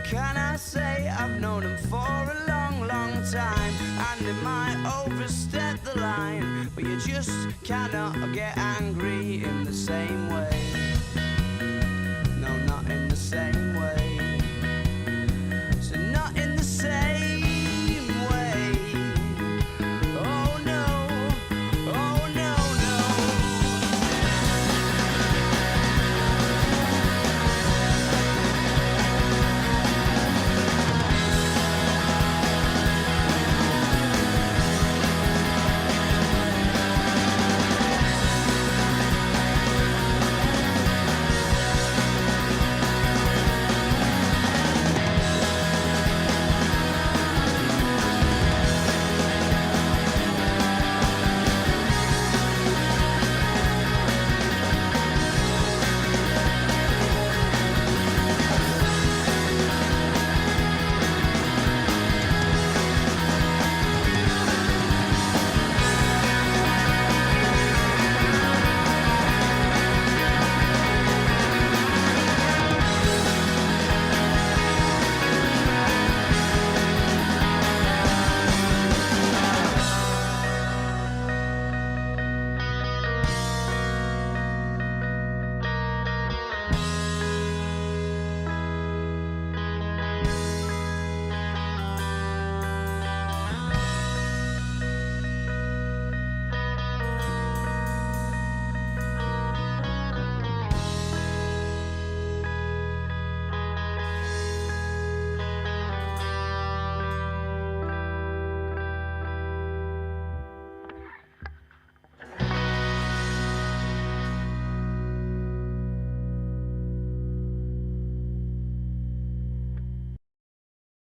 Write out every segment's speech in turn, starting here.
What can I say? I've known him for a long, long time, and it might overstep the line, but you just cannot get angry in the same way. No, not in the same way. So not in the same way. Oh no, oh no,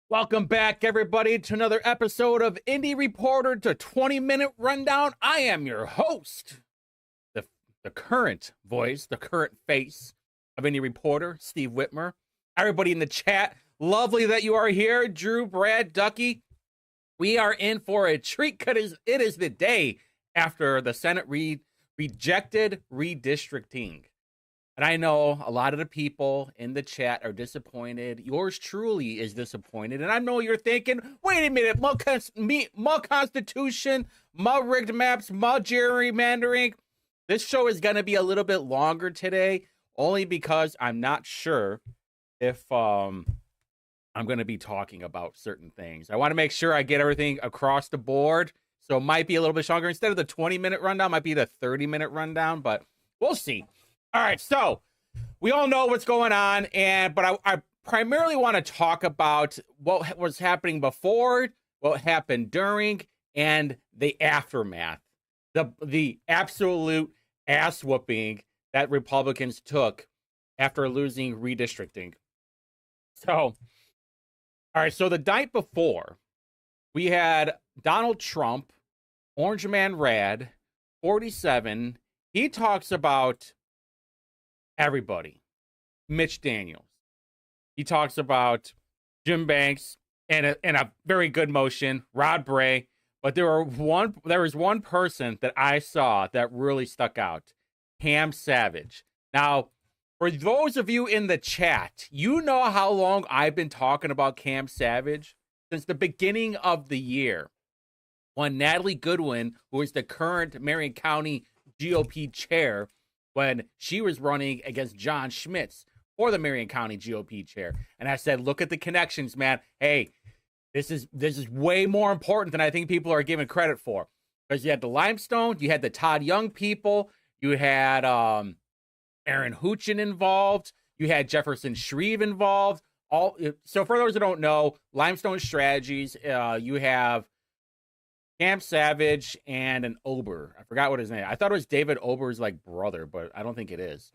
Welcome back, everybody, to another episode of Indy Reporter to 20-Minute Rundown. I am your host, the current voice, the current face of Indy Reporter, Steve Whitmer. Everybody in the chat, lovely that you are here. Drew, Brad, Ducky, we are in for a treat because it is the day after the Senate rejected redistricting. And I know a lot of the people in the chat are disappointed. Yours truly is disappointed. And I know you're thinking, wait a minute, more Constitution, more rigged maps, more gerrymandering. This show is going to be a little bit longer today, only because I'm not sure if I'm going to be talking about certain things. I want to make sure I get everything across the board. So it might be a little bit stronger. Instead of the 20-minute rundown, might be the 30-minute rundown, but we'll see. All right, so we all know what's going on, but I primarily want to talk about what was happening before, what happened during, and the aftermath, the absolute ass whooping that Republicans took after losing redistricting. So, all right, so the night before, we had Donald Trump, Orange Man Rad, 47. He talks about everybody. Mitch Daniels. He talks about Jim Banks and a very good motion, Rod Bray. But there was one person that I saw that really stuck out, Cam Savage. Now, for those of you in the chat, you know how long I've been talking about Cam Savage since the beginning of the year, when Natalie Goodwin, who is the current Marion County GOP chair, when she was running against John Schmitz for the Marion County GOP chair. And I said, look at the connections, man. Hey, this is way more important than I think people are giving credit for. Because you had the Limestone, you had the Todd Young people, you had Aaron Hoochin involved, you had Jefferson Shreve involved. So for those who don't know, Limestone Strategies, you have Cam Savage and an Ober. I forgot what his name. I thought it was David Ober's brother, but I don't think it is.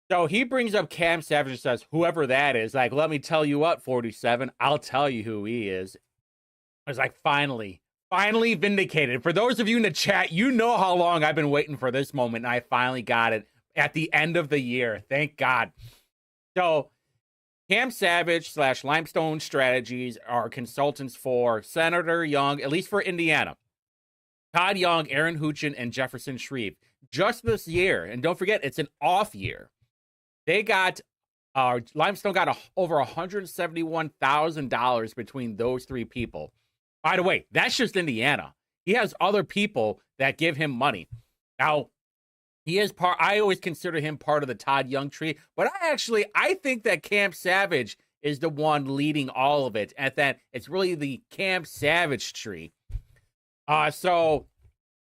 So he brings up Cam Savage and says, whoever that is, let me tell you what, 47, I'll tell you who he is. I was like, finally vindicated. For those of you in the chat, you know how long I've been waiting for this moment, and I finally got it at the end of the year. Thank God. So Cam Savage / Limestone Strategies are consultants for Senator Young, at least for Indiana, Todd Young, Aaron Hoochin, and Jefferson Shreve. Just this year, and don't forget, it's an off year, they got Limestone got over $171,000 between those three people. By the way, that's just Indiana. He has other people that give him money. Now, he is part. I always consider him part of the Todd Young tree, but I think that Cam Savage is the one leading all of it, and that it's really the Cam Savage tree. And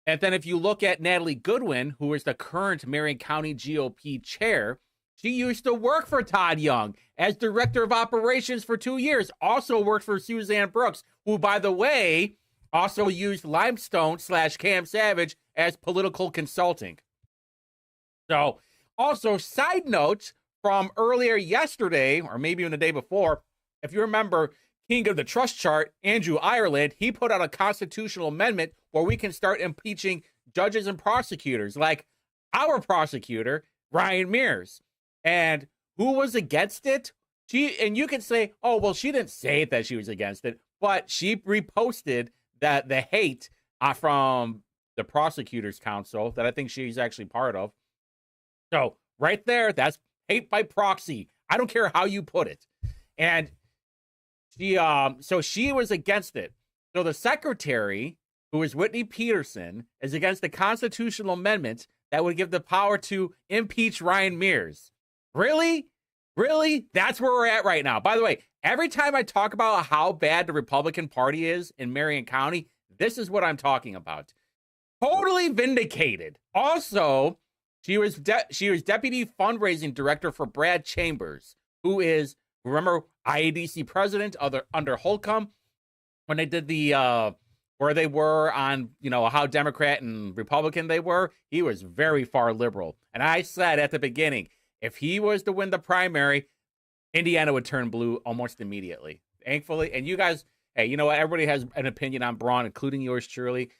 then if you look at Natalie Goodwin, who is the current Marion County GOP chair, she used to work for Todd Young as director of operations for 2 years. Also worked for Suzanne Brooks, who, by the way, also used Limestone / Cam Savage as political consulting. So, also, side note from earlier yesterday, or maybe even the day before, if you remember, King of the Trust Chart, Andrew Ireland, he put out a constitutional amendment where we can start impeaching judges and prosecutors, like our prosecutor, Ryan Mears. And who was against it? And you can say, oh, well, she didn't say that she was against it, but she reposted that the hate from the Prosecutors Council that I think she's actually part of. So right there, that's hate by proxy. I don't care how you put it. And she was against it. So the secretary, who is Whitney Peterson, is against the constitutional amendment that would give the power to impeach Ryan Mears. Really? Really? That's where we're at right now. By the way, every time I talk about how bad the Republican Party is in Marion County, this is what I'm talking about. Totally vindicated. Also, she was deputy fundraising director for Brad Chambers, who is, remember, IADC president under Holcomb, when they did the where they were on, how Democrat and Republican they were. He was very far liberal. And I said at the beginning, if he was to win the primary, Indiana would turn blue almost immediately. Thankfully, and you guys, hey, you know what? Everybody has an opinion on Braun, including yours truly.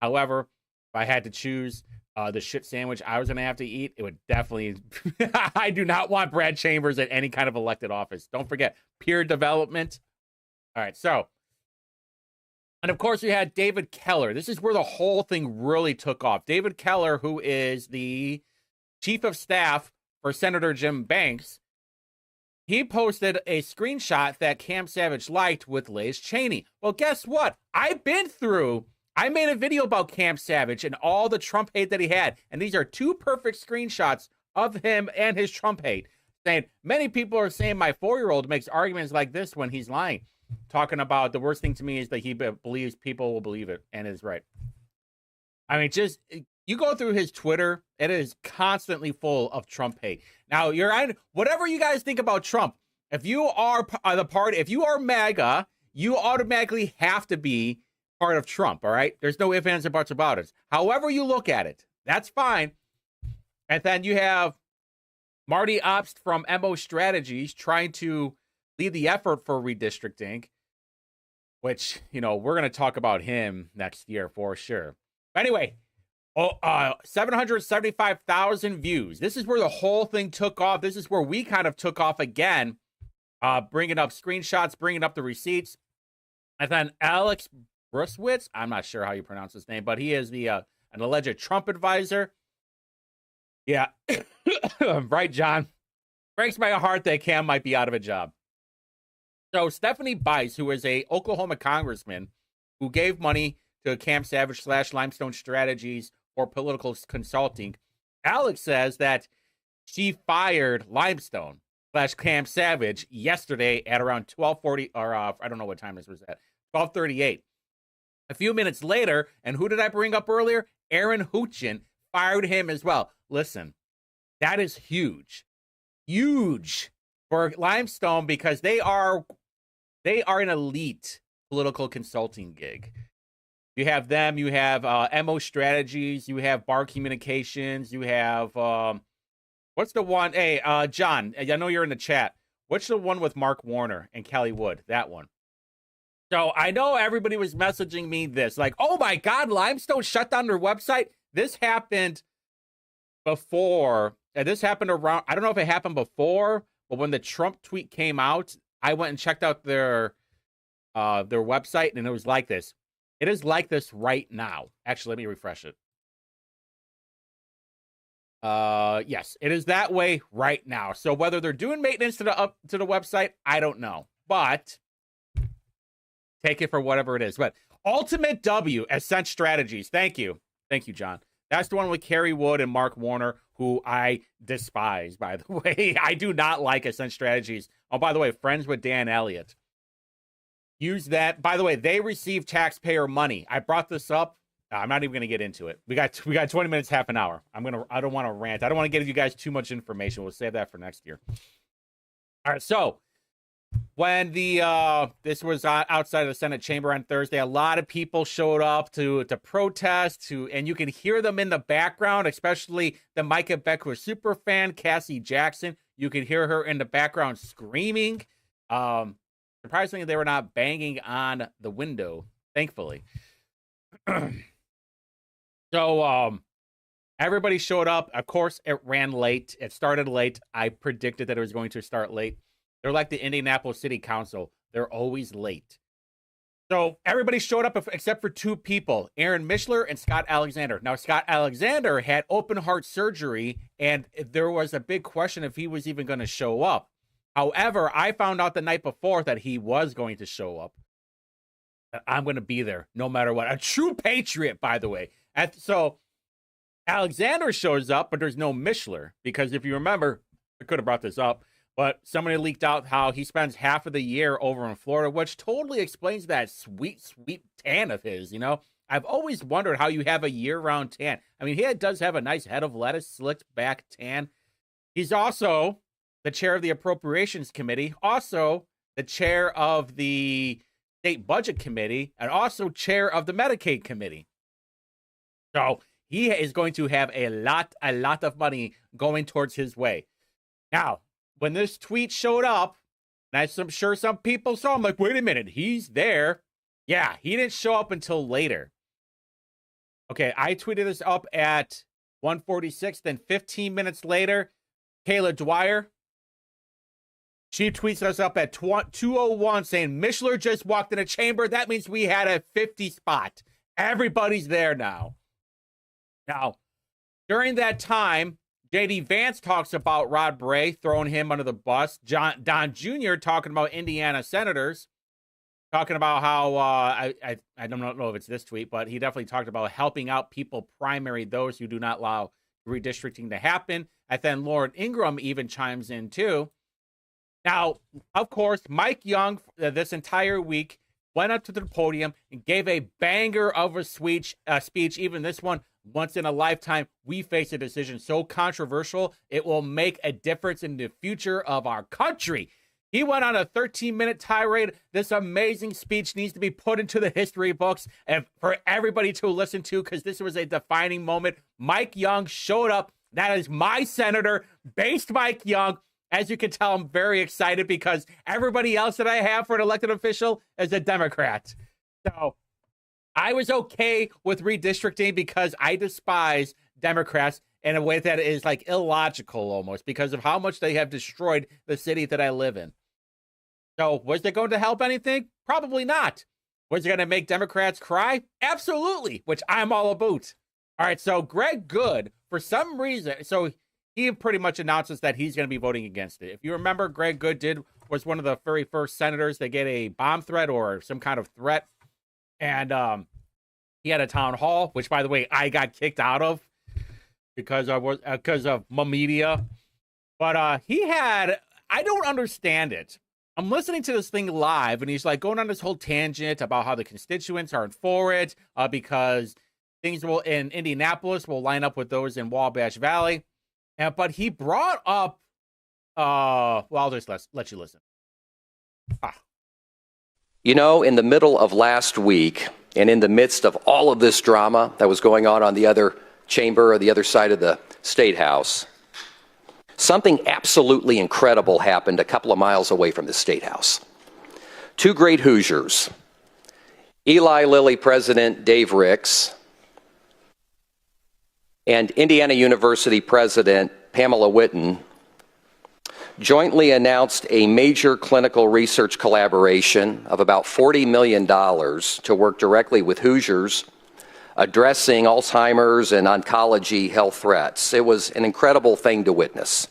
However, if I had to choose the shit sandwich I was going to have to eat, it would definitely... I do not want Brad Chambers at any kind of elected office. Don't forget, peer development. All right, so... And of course, we had David Keller. This is where the whole thing really took off. David Keller, who is the chief of staff for Senator Jim Banks, he posted a screenshot that Cam Savage liked with Liz Cheney. Well, guess what? I made a video about Cam Savage and all the Trump hate that he had. And these are two perfect screenshots of him and his Trump hate. Saying, many people are saying my 4-year-old makes arguments like this when he's lying. Talking about the worst thing to me is that he believes people will believe it and is right. I mean, just you go through his Twitter, it is constantly full of Trump hate. Now, whatever you guys think about Trump, if you are the party, if you are MAGA, you automatically have to be part of Trump, all right? There's no ifs, ands, or buts about it. However you look at it, that's fine. And then you have Marty Obst from MO Strategies trying to lead the effort for redistricting, which, we're going to talk about him next year for sure. But anyway, 775,000 views. This is where the whole thing took off. This is where we kind of took off again, bringing up screenshots, bringing up the receipts. And then Alex Bruswitz, I'm not sure how you pronounce his name, but he is an alleged Trump advisor. Yeah, right, John. Breaks my heart that Cam might be out of a job. So Stephanie Bice, who is a Oklahoma congressman who gave money to Cam Savage / Limestone Strategies for political consulting, Alex says that she fired Limestone / Cam Savage yesterday at around 12:40, or I don't know what time this was at, 12:38. A few minutes later, and who did I bring up earlier? Aaron Huchin fired him as well. Listen, that is huge. Huge for Limestone because they are an elite political consulting gig. You have them, you have MO Strategies, you have Bar Communications, you have, what's the one? Hey, John, I know you're in the chat. What's the one with Mark Warner and Kelly Wood? That one. So I know everybody was messaging me this, like, oh my God, Limestone shut down their website. This happened before, and this happened around, I don't know if it happened before, but when the Trump tweet came out, I went and checked out their website, and it was like this. It is like this right now. Actually, let me refresh it. Yes, it is that way right now. So whether they're doing maintenance to the website, I don't know. But take it for whatever it is. But Ultimate W, Ascent Strategies. Thank you. Thank you, John. That's the one with Kerry Wood and Mark Warner, who I despise, by the way. I do not like Ascent Strategies. Oh, by the way, friends with Dan Elliott. Use that. By the way, they receive taxpayer money. I brought this up. I'm not even going to get into it. We got 20 minutes, half an hour. I don't want to rant. I don't want to give you guys too much information. We'll save that for next year. All right. So when this was outside of the Senate chamber on Thursday, a lot of people showed up to protest, and you can hear them in the background, especially the Micah Becker super fan, Cassie Jackson. You can hear her in the background screaming. Surprisingly, they were not banging on the window, thankfully. So everybody showed up. Of course, it ran late. It started late. I predicted that it was going to start late. They're like the Indianapolis City Council. They're always late. So everybody showed up except for two people, Aaron Mishler and Scott Alexander. Now, Scott Alexander had open heart surgery, and there was a big question if he was even going to show up. However, I found out the night before that he was going to show up. I'm going to be there no matter what. A true patriot, by the way. So Alexander shows up, but there's no Mishler, because if you remember, I could have brought this up, but somebody leaked out how he spends half of the year over in Florida, which totally explains that sweet, sweet tan of his, you know? I've always wondered how you have a year-round tan. I mean, he does have a nice head of lettuce, slicked back tan. He's also the chair of the Appropriations Committee, also the chair of the State Budget Committee, and also chair of the Medicaid Committee. So he is going to have a lot of money going towards his way. Now, when this tweet showed up, and I'm sure some people saw him like, wait a minute, he's there. Yeah, he didn't show up until later. Okay, I tweeted this up at 1:46, then 15 minutes later, Kayla Dwyer, she tweets us up at 2:01 saying, Mishler just walked in a chamber. That means we had a 50 spot. Everybody's there now. Now, during that time, J.D. Vance talks about Rod Bray, throwing him under the bus. Don Jr. talking about Indiana senators, talking about how, I don't know if it's this tweet, but he definitely talked about helping out people primary those who do not allow redistricting to happen. And then Lauren Ingram even chimes in too. Now, of course, Mike Young, this entire week, went up to the podium and gave a banger of a speech, even this one, once in a lifetime. We face a decision so controversial, it will make a difference in the future of our country. He went on a 13-minute tirade. This amazing speech needs to be put into the history books and for everybody to listen to, because this was a defining moment. Mike Young showed up. That is my senator, based Mike Young. As you can tell, I'm very excited because everybody else that I have for an elected official is a Democrat. So I was okay with redistricting because I despise Democrats in a way that is like illogical almost because of how much they have destroyed the city that I live in. So was it going to help anything? Probably not. Was it going to make Democrats cry? Absolutely, which I'm all about. All right, so Greg Good, for some reason, so he pretty much announces that he's going to be voting against it. If you remember, Greg Good was one of the very first senators that get a bomb threat or some kind of threat. And he had a town hall, which, by the way, I got kicked out of because of my media. But I don't understand it. I'm listening to this thing live, and he's like going on this whole tangent about how the constituents aren't for it because things in Indianapolis will line up with those in Wabash Valley. But he brought up, well, I'll just let you listen. You know, in the middle of last week, and in the midst of all of this drama that was going on the other chamber or the other side of the State House, something absolutely incredible happened a couple of miles away from the State House. Two great Hoosiers, Eli Lilly President Dave Ricks and Indiana University President Pamela Whitten, jointly announced a major clinical research collaboration of about $40 million to work directly with Hoosiers addressing Alzheimer's and oncology health threats. It was an incredible thing to witness.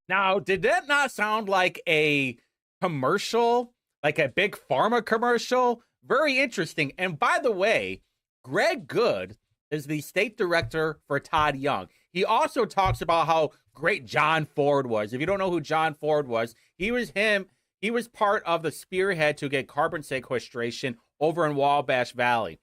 Now, did that not sound like a commercial, like a big pharma commercial? Very interesting. And by the way, Greg Good is the state director for Todd Young. He also talks about how great John Ford was. If you don't know who John Ford was, he was part of the spearhead to get carbon sequestration over in Wabash Valley,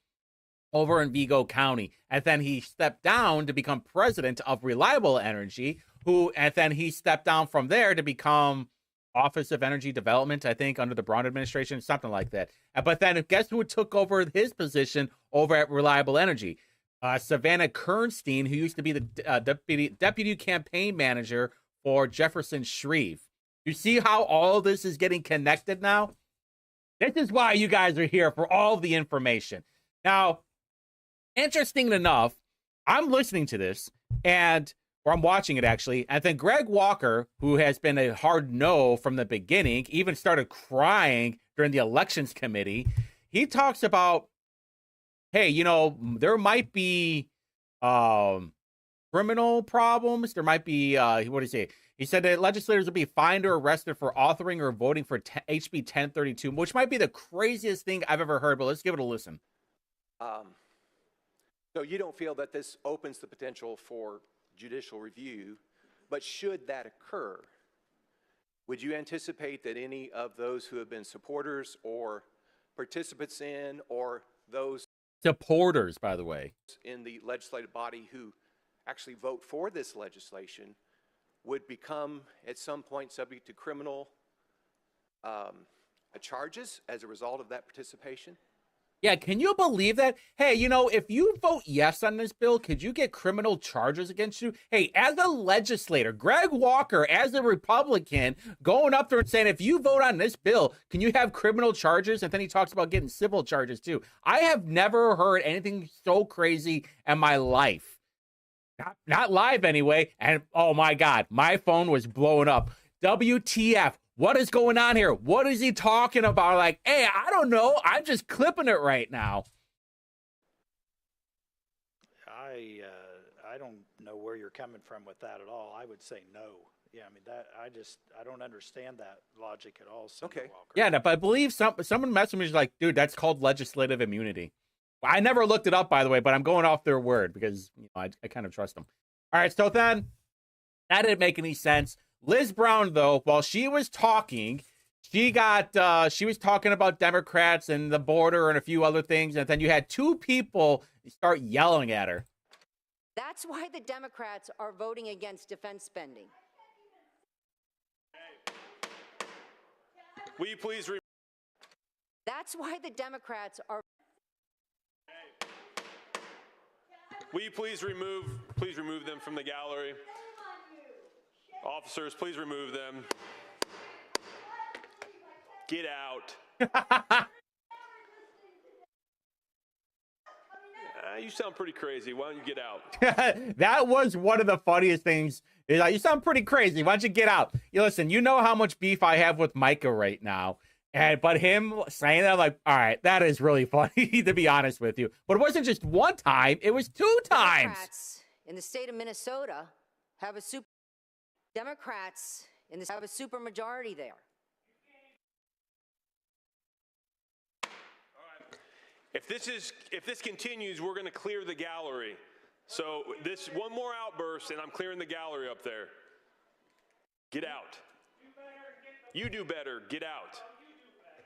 over in Vigo County. And then he stepped down to become president of Reliable Energy, and then he stepped down from there to become Office of Energy Development, I think, under the Brown administration, something like that. But then guess who took over his position over at Reliable Energy? Savannah Kernstein, who used to be the deputy campaign manager for Jefferson Shreve. You see how all this is getting connected now? This is why you guys are here, for all the information. Now, interesting enough, I'm listening to this, or I'm watching it actually, and then Greg Walker, who has been a hard no from the beginning, even started crying during the elections committee. He talks about, hey, there might be criminal problems. There might be, what did he say? He said that legislators will be fined or arrested for authoring or voting for HB 1032, which might be the craziest thing I've ever heard, but let's give it a listen. So you don't feel that this opens the potential for judicial review, but should that occur, would you anticipate that any of those who have been supporters or participants in, or those Supporters, by the way, in the legislative body who actually vote for this legislation would become at some point subject to criminal charges as a result of that participation? Yeah, can you believe that? Hey, if you vote yes on this bill, could you get criminal charges against you? Hey, as a legislator, Greg Walker, as a Republican, going up there and saying, if you vote on this bill, can you have criminal charges? And then he talks about getting civil charges too. I have never heard anything so crazy in my life. Not live anyway. And oh my God, my phone was blowing up. WTF. What is going on here? What is he talking about? Like, hey, I don't know. I'm just clipping it right now. I don't know where you're coming from with that at all. I would say no. Yeah, I mean, I don't understand that logic at all, Senator Walker. Yeah, but I believe someone messaged me like, dude, that's called legislative immunity. I never looked it up, by the way, but I'm going off their word because I kind of trust them. All right, so then that didn't make any sense. Liz Brown, though, while she was talking, she was talking about Democrats and the border and a few other things, and then you had two people start yelling at her. That's why the Democrats are voting against defense spending. Will you please That's why the Democrats are. Will you please remove them from the gallery? Officers, please remove them. Get out. You sound pretty crazy. Why don't you get out? That was one of the funniest things. You sound pretty crazy. Why don't you get out? Listen, you know how much beef I have with Micah right now. But him saying that, I'm like, all right, that is really funny, to be honest with you. But it wasn't just one time. It was two times. Democrats in the state of Minnesota have a super majority there. If this continues, we're going to clear the gallery. So this one more outburst, and I'm clearing the gallery up there. Get out. You do better. Get out.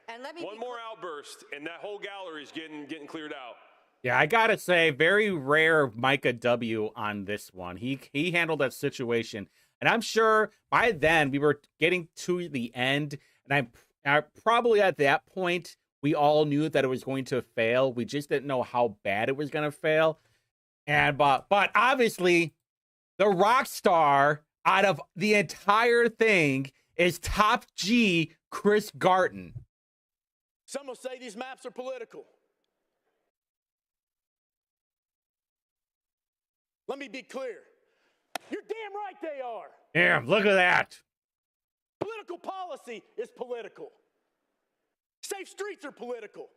And let me one more outburst, and that whole gallery is getting cleared out. Yeah, I gotta say, very rare Micah W on this one. He handled that situation. And I'm sure by then we were getting to the end, and I probably at that point we all knew that it was going to fail. We just didn't know how bad it was going to fail. And but obviously, the rock star out of the entire thing is Top G Chris Garton. Some will say these maps are political. Let me be clear. You're damn right they are. Damn, look at that. Political policy is political. Safe streets are political.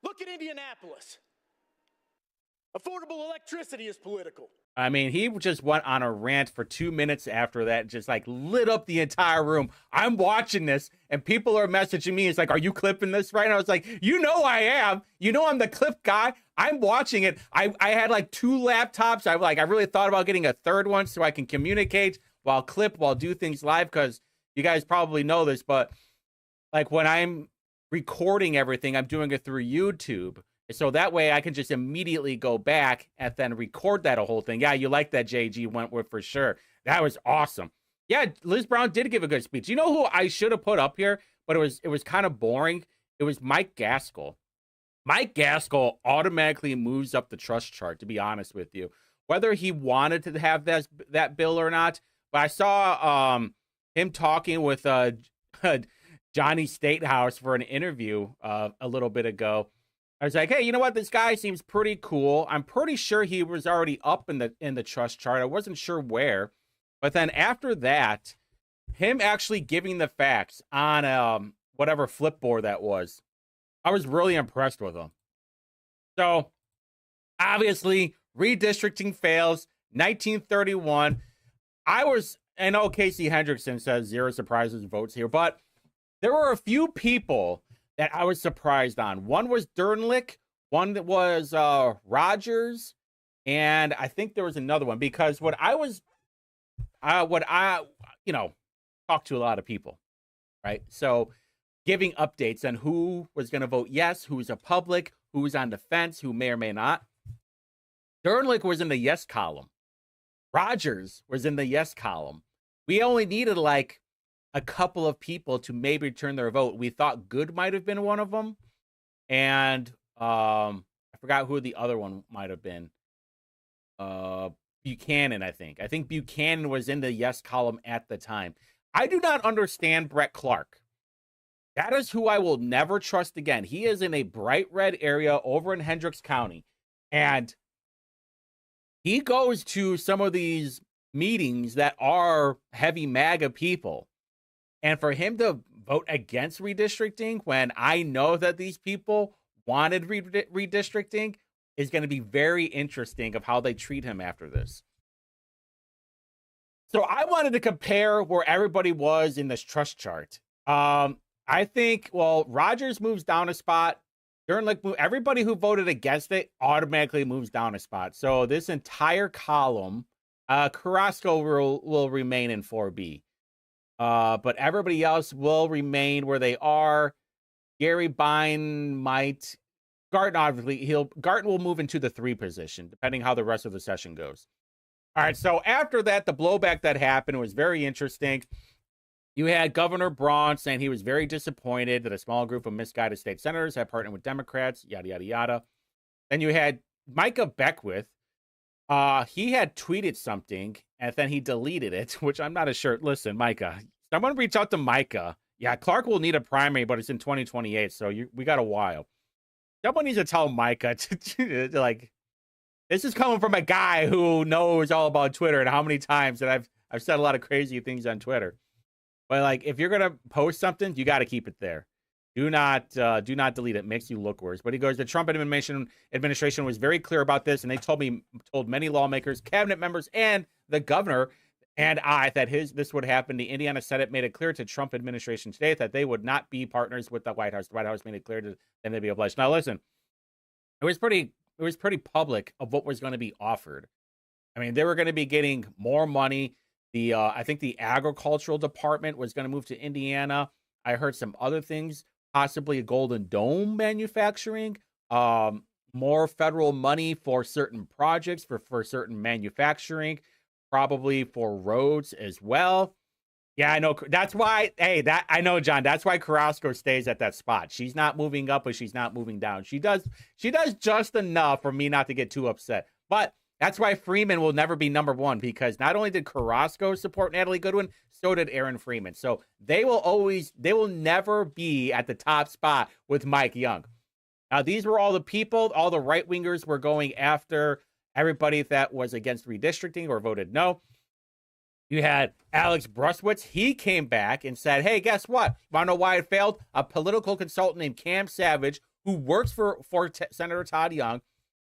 Look at Indianapolis. Affordable electricity is political. I mean, he just went on a rant for 2 minutes after that, just like lit up the entire room. I'm watching this, and people are messaging me. It's like, are you clipping this right now? I was like, you know I am. You know I'm the clip guy. I'm watching it. I had like 2 laptops. I really thought about getting a third one so I can communicate while do things live, because you guys probably know this, but like when I'm recording everything, I'm doing it through YouTube. So that way I can just immediately go back and then record that whole thing. Yeah, you like that, JG Wentworth, for sure. That was awesome. Yeah, Liz Brown did give a good speech. You know who I should have put up here, but it was kind of boring? It was Mike Gaskell. Mike Gaskell automatically moves up the trust chart, to be honest with you. Whether he wanted to have that bill or not, but I saw him talking with Johnny Statehouse for an interview a little bit ago. I was like, hey, you know what? This guy seems pretty cool. I'm pretty sure he was already up in the trust chart. I wasn't sure where. But then after that, him actually giving the facts on whatever Flipboard that was, I was really impressed with him. So, obviously, redistricting fails. 1931. I know Casey Hendrickson says 0 surprises votes here, but there were a few people that I was surprised on. One was Dernlick, one that was Rogers, and I think there was another one, because talked to a lot of people, right? So giving updates on who was going to vote yes, who's a public, who's on the fence, who may or may not. Dernlick was in the yes column. Rogers was in the yes column. We only needed like a couple of people to maybe turn their vote. We thought Good might have been one of them. And I forgot who the other one might have been. Buchanan, I think. I think Buchanan was in the yes column at the time. I do not understand Brett Clark. That is who I will never trust again. He is in a bright red area over in Hendricks County. And he goes to some of these meetings that are heavy MAGA people. And for him to vote against redistricting when I know that these people wanted redistricting is going to be very interesting of how they treat him after this. So I wanted to compare where everybody was in this trust chart. I think, Rogers moves down a spot. Everybody who voted against it automatically moves down a spot. So this entire column, Carrasco will remain in 4B. But everybody else will remain where they are. Gary Bine might. Garten, obviously, Garten will move into the 3 position, depending how the rest of the session goes. All right, so after that, the blowback that happened was very interesting. You had Governor Braun saying he was very disappointed that a small group of misguided state senators had partnered with Democrats, yada, yada, yada. Then you had Micah Beckwith. He had tweeted something, and then he deleted it, which I'm not as sure. Listen, Micah, someone reach out to Micah. Yeah, Clark will need a primary, but it's in 2028, so we got a while. Someone needs to tell Micah to like, this is coming from a guy who knows all about Twitter and how many times that I've said a lot of crazy things on Twitter. But like, if you're gonna post something, you got to keep it there. Do not delete it. It makes you look worse. But he goes, the Trump administration was very clear about this, and they told many lawmakers, cabinet members, and the governor and I that this would happen. The Indiana Senate made it clear to Trump administration today that they would not be partners with the White House. The White House made it clear to them they'd be obliged. Now listen, it was pretty public of what was going to be offered. I mean, they were going to be getting more money. I think the agricultural department was going to move to Indiana. I heard some other things, possibly a Golden Dome manufacturing, more federal money for certain projects, for certain manufacturing, probably for roads as well. Yeah, I know. That's why, I know, John, that's why Carrasco stays at that spot. She's not moving up, but she's not moving down. She does just enough for me not to get too upset. But that's why Freeman will never be number 1, because not only did Carrasco support Natalie Goodwin, so did Aaron Freeman. So they will never be at the top spot with Mike Young. Now, these were all the people, all the right-wingers were going after everybody that was against redistricting or voted no. You had Alex Bruskowitz. He came back and said, hey, guess what? Want to know why it failed? A political consultant named Cam Savage, who works for Senator Todd Young,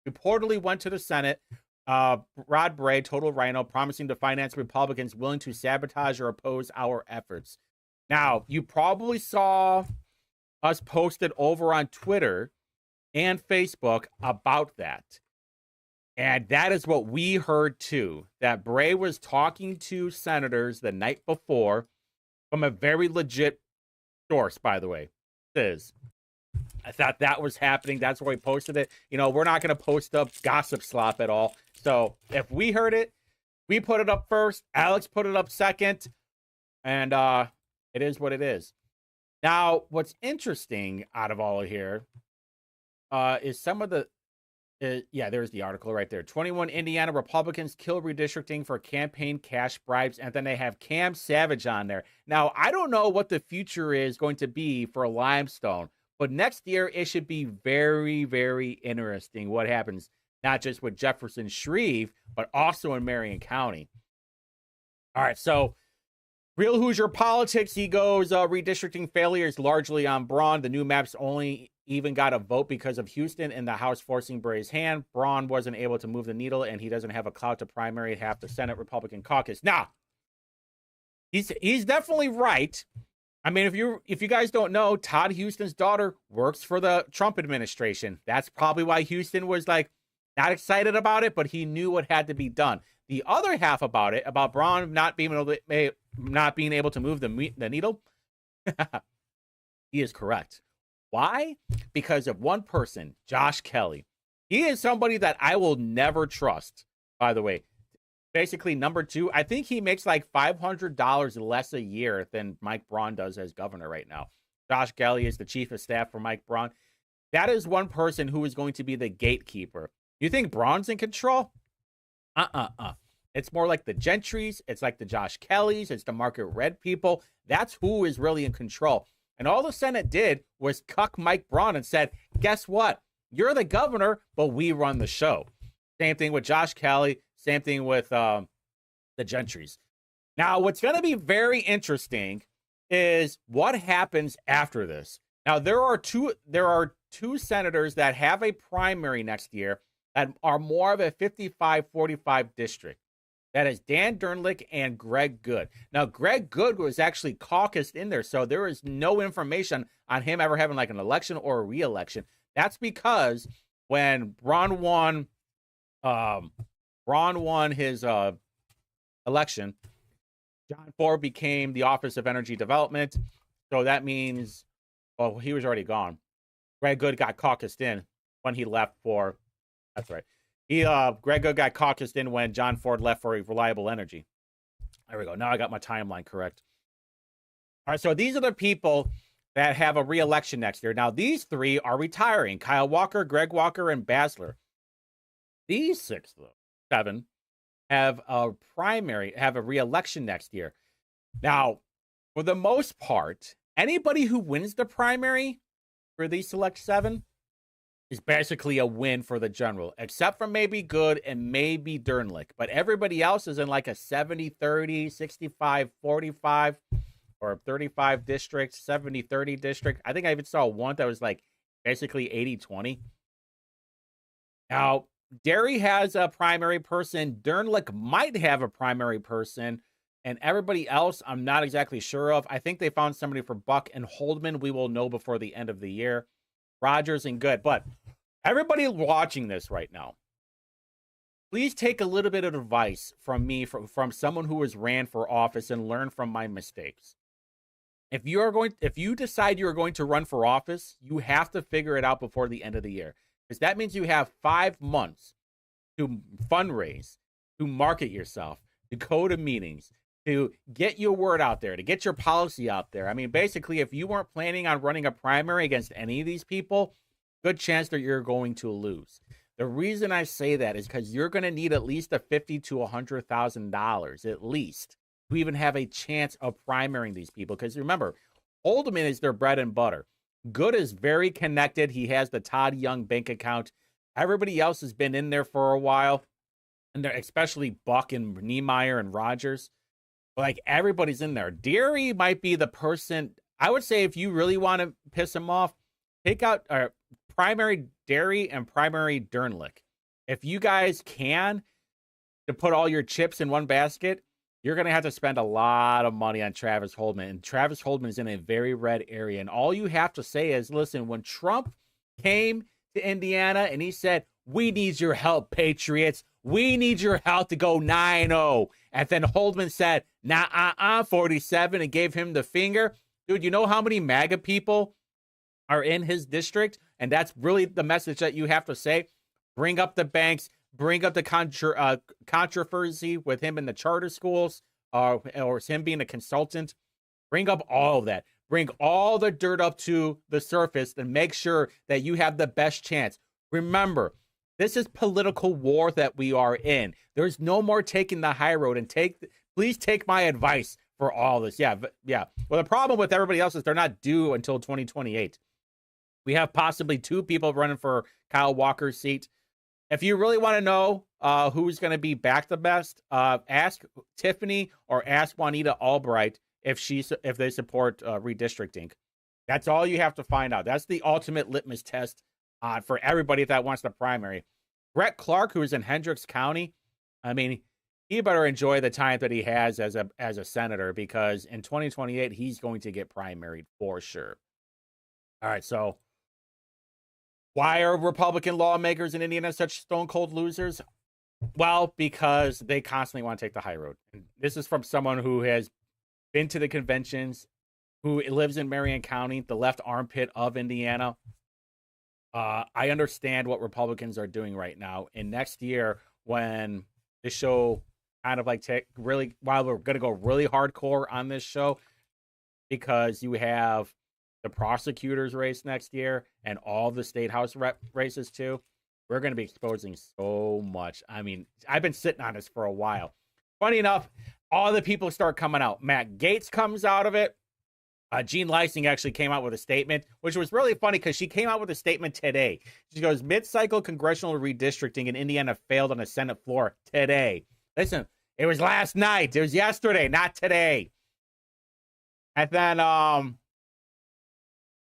reportedly went to the Senate. Rod Bray, total rhino, promising to finance Republicans willing to sabotage or oppose our efforts. Now, you probably saw us posted over on Twitter and Facebook about that. And that is what we heard too, that Bray was talking to senators the night before from a very legit source, by the way. I thought that was happening. That's why we posted it. You know, we're not going to post up gossip slop at all. So if we heard it, we put it up first. Alex put it up second. And it is what it is. Now, what's interesting out of all of here is some of the, there's the article right there. 21 Indiana Republicans kill redistricting for campaign cash bribes. And then they have Cam Savage on there. Now, I don't know what the future is going to be for Limestone, but next year it should be very, very interesting what happens, not just with Jefferson Shreve, but also in Marion County. All right, so Real Hoosier Politics, he goes, redistricting failures largely on Braun. The new maps only even got a vote because of Houston in the House forcing Bray's hand. Braun wasn't able to move the needle, and he doesn't have a clout to primary half the Senate Republican caucus. Now, he's definitely right. I mean, if you guys don't know, Todd Houston's daughter works for the Trump administration. That's probably why Houston was like not excited about it, but he knew what had to be done. The other half about it, about Braun not being able to move the needle, he is correct. Why? Because of one person, Josh Kelly. He is somebody that I will never trust, by the way. Basically, number two, I think he makes like $500 less a year than Mike Braun does as governor right now. Josh Kelly is the chief of staff for Mike Braun. That is one person who is going to be the gatekeeper. You think Braun's in control? It's more like the Gentrys. It's like the Josh Kellys. It's the Market Red people. That's who is really in control. And all the Senate did was cuck Mike Braun and said, guess what? You're the governor, but we run the show. Same thing with Josh Kelly. Same thing with the Gentrys. Now, what's going to be very interesting is what happens after this. Now, there are two senators that have a primary next year that are more of a 55-45 district. That is Dan Dernlick and Greg Good. Now, Greg Good was actually caucused in there, so there is no information on him ever having like an election or a re-election. That's because when Braun won his election, John Ford became the Office of Energy Development. So that means, well, he was already gone. Greg Good got caucused in when he left for, that's right. Greg Good got caucused in when John Ford left for Reliable Energy. There we go. Now I got my timeline correct. All right, so these are the people that have a re-election next year. Now, these three are retiring. Kyle Walker, Greg Walker, and Basler. These six, though, seven, have a re-election next year. Now, for the most part, anybody who wins the primary for these select seven is basically a win for the general, except for maybe Good and maybe Dernlick. But everybody else is in like a 70-30, 65-45, or 35 district, 70-30 district. I think I even saw one that was like basically 80-20. Now, Derry has a primary person. Dernlick might have a primary person. And everybody else, I'm not exactly sure of. I think they found somebody for Buck and Holdman. We will know before the end of the year. Rogers and Good. But everybody watching this right now, please take a little bit of advice from me, from someone who has ran for office, and learn from my mistakes. If you decide you're going to run for office, you have to figure it out before the end of the year. Because that means you have 5 months to fundraise, to market yourself, to go to meetings, to get your word out there, to get your policy out there. I mean, basically, if you weren't planning on running a primary against any of these people, good chance that you're going to lose. The reason I say that is because you're going to need at least a $50,000 to $100,000 at least to even have a chance of primarying these people. Because remember, Haldeman is their bread and butter. Good is very connected. He has the Todd Young bank account. Everybody else has been in there for a while, and especially Buck and Niemeyer and Rogers. Like, everybody's in there. Deary might be the person. I would say if you really want to piss him off, take out primary Derry and primary Dernlick. if you guys can to put all your chips in one basket, you're going to have to spend a lot of money on Travis Holdman. And Travis Holdman is in a very red area. And all you have to say is, listen, when Trump came to Indiana and he said, we need your help, Patriots. We need your help to go 9-0. And then Holdman said, 47, and gave him the finger. Dude, you know how many MAGA people are in his district? And that's really the message that you have to say. Bring up the banks, bring up the controversy with him in the charter schools, or him being a consultant. Bring up all of that. Bring all the dirt up to the surface and make sure that you have the best chance. Remember, this is political war that we are in. There's no more taking the high road, and please take my advice for all this. Yeah. Well, the problem with everybody else is they're not due until 2028. We have possibly 2 people running for Kyle Walker's seat. If you really want to know who's going to be back the best, ask Tiffany or ask Juanita Albright if they support redistricting. That's all you have to find out. That's the ultimate litmus test for everybody that wants the primary. Brett Clark, who's in Hendricks County, I mean, he better enjoy the time that he has as a senator, because in 2028 he's going to get primaried for sure. All right, so why are Republican lawmakers in Indiana such stone cold losers? Well, because they constantly want to take the high road. And this is from someone who has been to the conventions, who lives in Marion County, the left armpit of Indiana. I understand what Republicans are doing right now. And next year, when this show kind of like while we're going to go really hardcore on this show, because you have the prosecutor's race next year and all the state house rep races too, we're going to be exposing so much. I mean, I've been sitting on this for a while. Funny enough, all the people start coming out. Matt Gaetz comes out of it. Jean Leising actually came out with a statement, which was really funny because she came out with a statement today. She goes, mid-cycle congressional redistricting in Indiana failed on the Senate floor today. Listen, it was last night. It was yesterday, not today. And then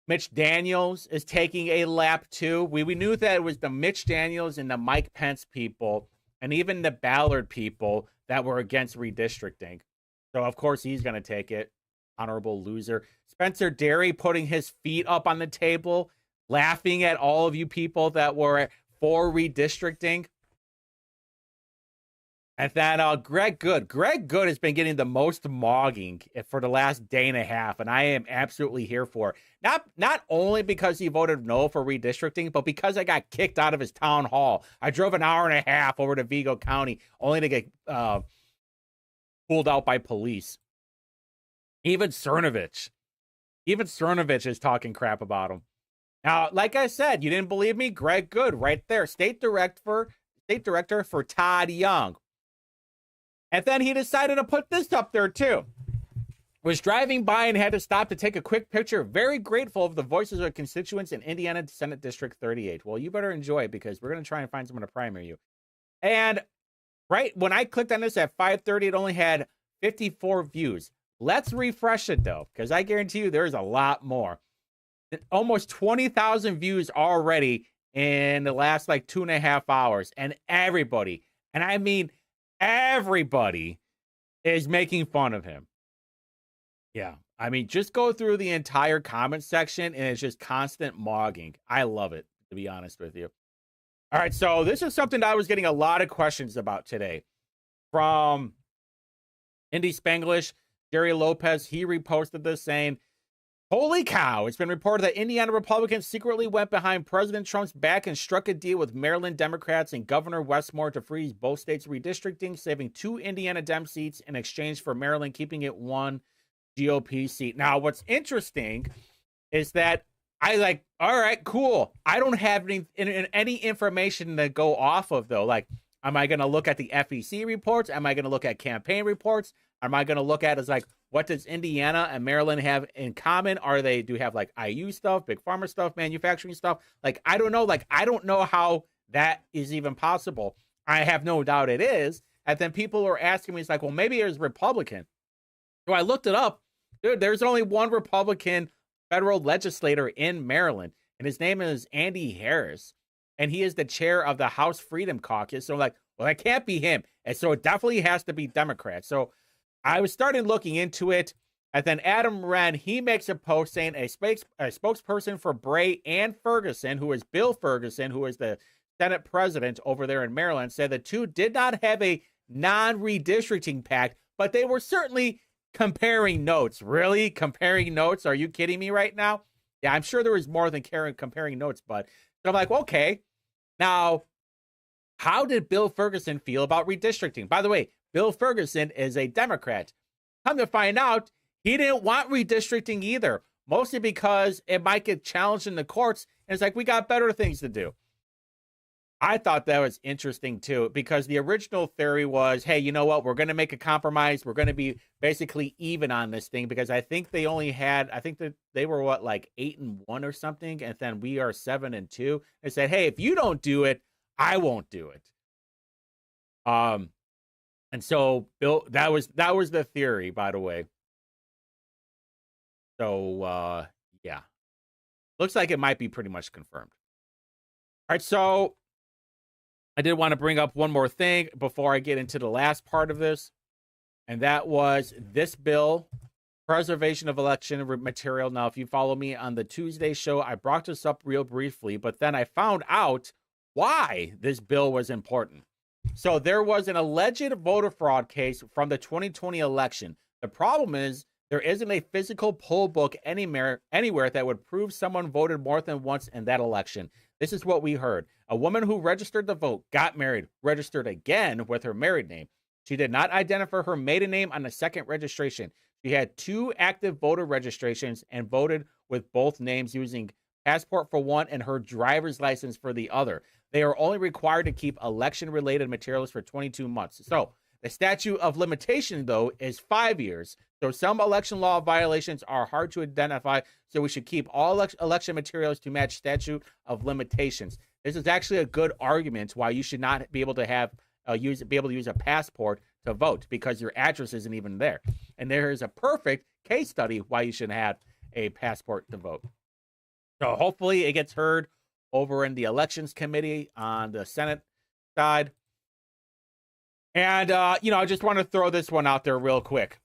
Mitch Daniels is taking a lap too. We knew that it was the Mitch Daniels and the Mike Pence people and even the Ballard people that were against redistricting. So, of course, he's going to take it. Honorable loser. Spencer Derry putting his feet up on the table, laughing at all of you people that were for redistricting. And then Greg Good. Greg Good has been getting the most mogging for the last day and a half, and I am absolutely here for it. Not only because he voted no for redistricting, but because I got kicked out of his town hall. I drove an hour and a half over to Vigo County only to get pulled out by police. Even Cernovich is talking crap about him. Now, like I said, you didn't believe me? Greg Good, right there, state director for Todd Young. And then he decided to put this up there too. Was driving by and had to stop to take a quick picture. Very grateful of the voices of constituents in Indiana Senate District 38. Well, you better enjoy it, because we're going to try and find someone to primary you. And right when I clicked on this at 5:30, it only had 54 views. Let's refresh it, though, because I guarantee you there's a lot more. Almost 20,000 views already in the last 2.5 hours. And everybody, and I mean everybody, is making fun of him. Yeah, I mean, just go through the entire comment section, and it's just constant mogging. I love it, to be honest with you. All right, so this is something that I was getting a lot of questions about today. From Indy Spanglish, Jerry Lopez, he reposted this saying, holy cow, it's been reported that Indiana Republicans secretly went behind President Trump's back and struck a deal with Maryland Democrats and Governor Westmore to freeze both states' redistricting, saving 2 Indiana Dem seats in exchange for Maryland keeping it 1 GOP seat. Now, what's interesting is that all right, cool. I don't have any information to go off of, though. Am I going to look at the FEC reports? Am I going to look at campaign reports? Am I going to look at what does Indiana and Maryland have in common? Do have IU stuff, big pharma stuff, manufacturing stuff? I don't know. I don't know how that is even possible. I have no doubt it is. And then people are asking me, well, maybe there's Republican. So I looked it up. Dude, there's only one Republican federal legislator in Maryland, and his name is Andy Harris. and he is the chair of the House Freedom Caucus. So I'm like, well, that can't be him. And so it definitely has to be Democrat. So I was starting looking into it. And then Adam Wren, he makes a post saying a spokesperson for Bray and Ferguson, who is Bill Ferguson, who is the Senate president over there in Maryland, said the two did not have a non-redistricting pact, but they were certainly comparing notes. Really? Comparing notes? Are you kidding me right now? Yeah, I'm sure there was more than comparing notes, but so I'm like, okay. Now, how did Bill Ferguson feel about redistricting? By the way, Bill Ferguson is a Democrat. Come to find out, he didn't want redistricting either, mostly because it might get challenged in the courts. And it's like, we got better things to do. I thought that was interesting, too, because the original theory was, hey, you know what? We're going to make a compromise. We're going to be basically even on this thing, because I think they only had, I think that they were what, like 8-1 or something. And then we are 7-2. They said, hey, if you don't do it, I won't do it. And so Bill, that was the theory, by the way. So, yeah, looks like it might be pretty much confirmed. All right. So I did want to bring up one more thing before I get into the last part of this. And that was this bill, preservation of election material. Now, if you follow me on the Tuesday show, I brought this up real briefly, but then I found out why this bill was important. So there was an alleged voter fraud case from the 2020 election. The problem is there isn't a physical poll book anywhere that would prove someone voted more than once in that election. This is what we heard. A woman who registered to vote, got married, registered again with her married name. She did not identify her maiden name on the second registration. She had 2 active voter registrations and voted with both names using passport for one and her driver's license for the other. They are only required to keep election-related materials for 22 months. So the statute of limitation, though, is 5 years. So some election law violations are hard to identify, so we should keep all election materials to match statute of limitations. This is actually a good argument why you should not be able to have be able to use a passport to vote, because your address isn't even there. And there is a perfect case study why you should have a passport to vote. So hopefully it gets heard over in the elections committee on the Senate side. And, I just want to throw this one out there real quick.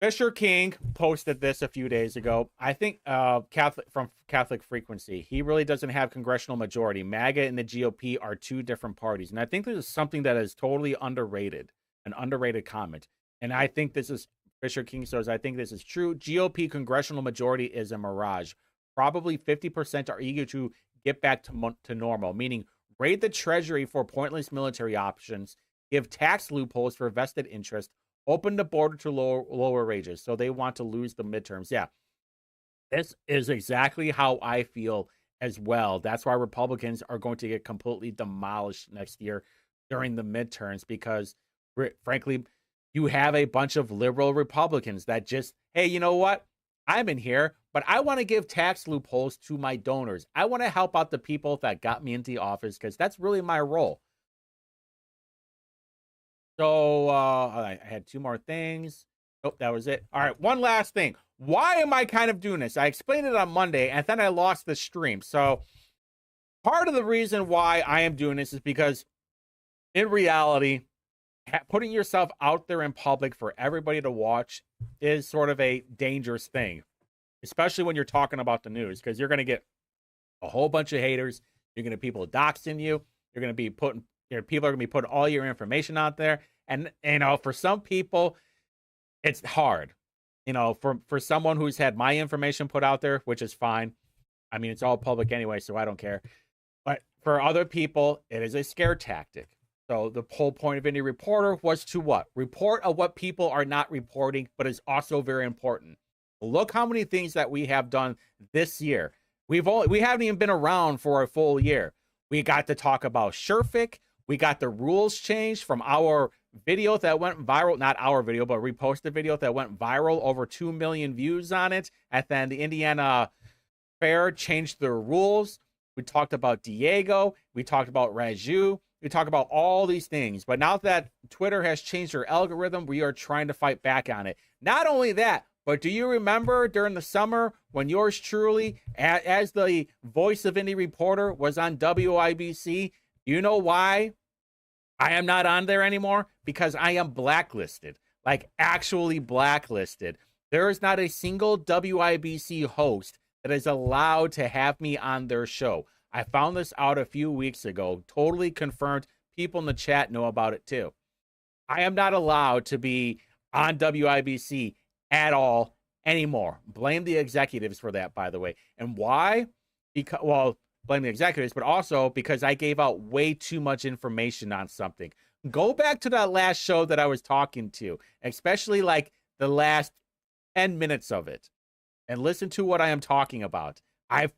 Fisher King posted this a few days ago. I think Catholic Frequency. He really doesn't have congressional majority. MAGA and the GOP are 2 different parties. And I think this is something that is totally underrated, an underrated comment. And I think this is, Fisher King says, I think this is true. GOP congressional majority is a mirage. Probably 50% are eager to get back to normal, meaning raid the Treasury for pointless military options, give tax loopholes for vested interest, open the border to lower wages. So they want to lose the midterms. Yeah, this is exactly how I feel as well. That's why Republicans are going to get completely demolished next year during the midterms, because frankly, you have a bunch of liberal Republicans that just, hey, you know what? I'm in here, but I want to give tax loopholes to my donors. I want to help out the people that got me into office, because that's really my role. So I had 2 more things. Oh, that was it. All right, one last thing. Why am I kind of doing this? I explained it on Monday, and then I lost the stream. So part of the reason why I am doing this is because in reality, putting yourself out there in public for everybody to watch is sort of a dangerous thing, especially when you're talking about the news, because you're going to get a whole bunch of haters. You're going to people doxing you. You're going to be putting, people are going to be putting all your information out there. And, for some people, it's hard, for someone who's had my information put out there, which is fine. I mean, it's all public anyway, so I don't care. But for other people, it is a scare tactic. So the whole point of Indy Reporter was to what? Report on what people are not reporting, but it's also very important. Look how many things that we have done this year. We haven't even been around for a full year. We got to talk about Sherfick. We got the rules changed from our video that went viral, not our video, but reposted video that went viral, over 2 million views on it. And then the Indiana Fair changed their rules. We talked about Diego. We talked about Raju. We talk about all these things, but now that Twitter has changed their algorithm, we are trying to fight back on it. Not only that, But do you remember during the summer when yours truly, as the voice of Indy reporter, was on WIBC? You know why I am not on there anymore? Because I am blacklisted, like actually blacklisted. There is not a single WIBC host that is allowed to have me on their show. I found this out a few weeks ago, totally confirmed. People in the chat know about it too. I am not allowed to be on WIBC at all anymore. Blame the executives for that, by the way. And why? Because, well, blame the executives, but also because I gave out way too much information on something. Go back to that last show that I was talking to, especially like the last 10 minutes of it, and listen to what I am talking about. I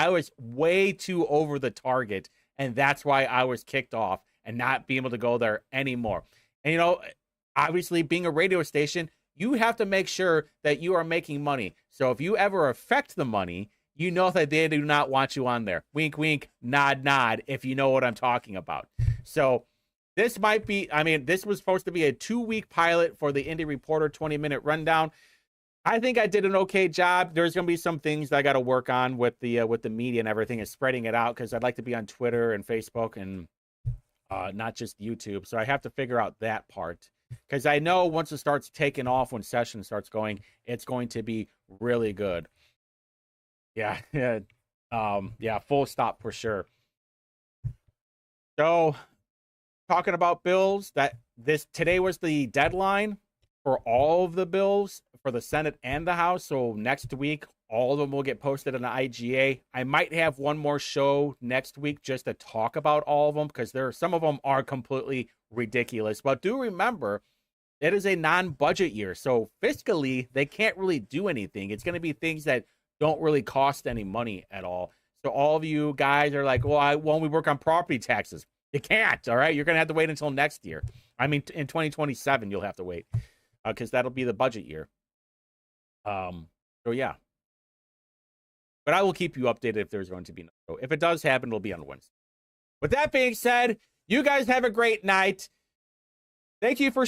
was way too over the target, and that's why I was kicked off and not being able to go there anymore. And, you know, obviously being a radio station, you have to make sure that you are making money. So if you ever affect the money, you know that they do not want you on there. Wink, wink, nod, nod, if you know what I'm talking about. So this might be, I mean, this was supposed to be a 2-week pilot for the Indy Reporter 20-minute rundown. I think I did an okay job. There's going to be some things that I got to work on with the media and everything, and spreading it out, because I'd like to be on Twitter and Facebook and not just YouTube. So I have to figure out that part, because I know once it starts taking off, when session starts going, it's going to be really good. Yeah, yeah, full stop for sure. So, talking about bills, today was the deadline for all of the bills for the Senate and the House. So next week, all of them will get posted on the IGA. I might have one more show next week just to talk about all of them, because some of them are completely ridiculous. But do remember, it is a non-budget year, so fiscally they can't really do anything. It's going to be things that don't really cost any money at all. So all of you guys are like, well, won't we work on property taxes? You can't, all right? You're going to have to wait until next year. I mean, in 2027, you'll have to wait, because that'll be the budget year. So yeah. But I will keep you updated if there's going to be no show. If it does happen, it'll be on Wednesday. With that being said, you guys have a great night. Thank you for